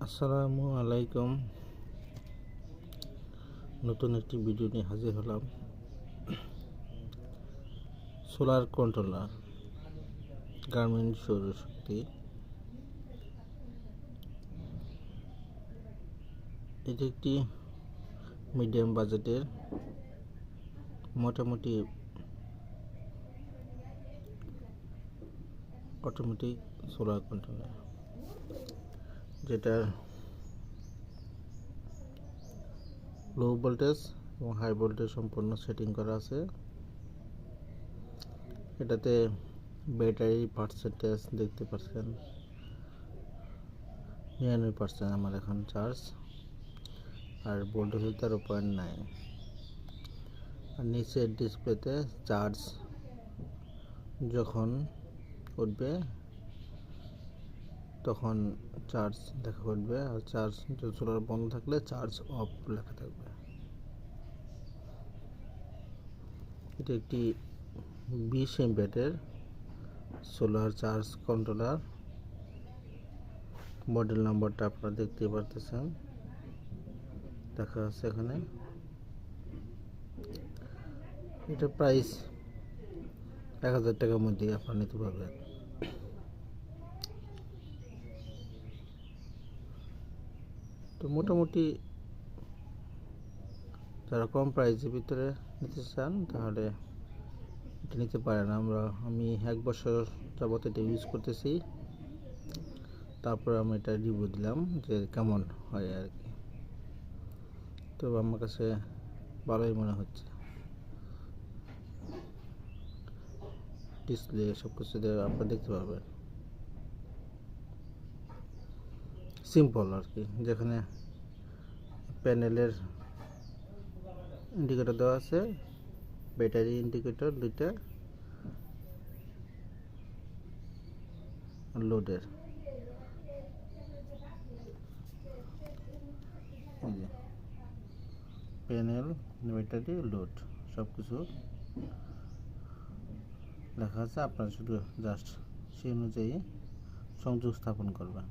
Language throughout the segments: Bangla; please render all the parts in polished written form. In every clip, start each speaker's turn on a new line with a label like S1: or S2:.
S1: আসসালামু আলাইকুম। নতুন একটি ভিডিও নিয়ে হাজির হলাম। সোলার কন্ট্রোলার গার্মেন্ট সৌরশক্তি। এটি একটি মিডিয়াম বাজেটের মোটামুটি অটোমেটিক সোলার কন্ট্রোলার, যেটার লো ভোল্টেজ এবং হাই ভোল্টেজ সম্পূর্ণ সেটিং করা আছে। এটাতে ব্যাটারি পার্সেন্টেজ দেখতে পাচ্ছেন 99% আমার এখন চার্জ, আর ভোল্টেজ 13.9। আর নিচের ডিসপ্লেতে চার্জ যখন উঠবে তখন চার্জ দেখা উঠবে, আর চার্জ সোলার বন্ধ থাকলে চার্জ অফ লেখা থাকবে। এটি একটি 20 এমপিয়ারের সোলার চার্জ কন্ট্রোলার। মডেল নাম্বারটা আপনারা দেখতে পারতেছেন, দেখা আছে এখানে। এটা প্রাইস 1000 টাকার মধ্যে আপনারা নিতে পারবেন। তো মোটামুটি যারা কম প্রাইসের ভিতরে নিতে চান তাহলে এটা নিতে পারেন। আমি 1 বছর যাবত এটা ইউজ করতেছি, তারপর আমি এটা রিভিউ দিলাম যে কেমন হয় আর কি। তো আমার কাছে ভালোই মনে হচ্ছে। ডিসপ্লে সব কিছু আপনারা দেখতে পাবেন, সিম্পল আর কি। যেখানে প্যানেলের ইন্ডিকেটর দেওয়া আছে, ব্যাটারি ইন্ডিকেটর 2টা, লোডের প্যানেল, ব্যাটারি, লোড সব কিছু লেখা আছে। আপনারা শুধু জাস্ট সেই অনুযায়ী সংযোগ স্থাপন করবেন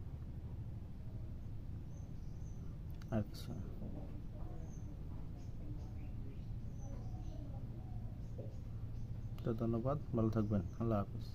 S1: আর কিছু। তো ধন্যবাদ, ভালো থাকবেন, আল্লাহ হাফিজ।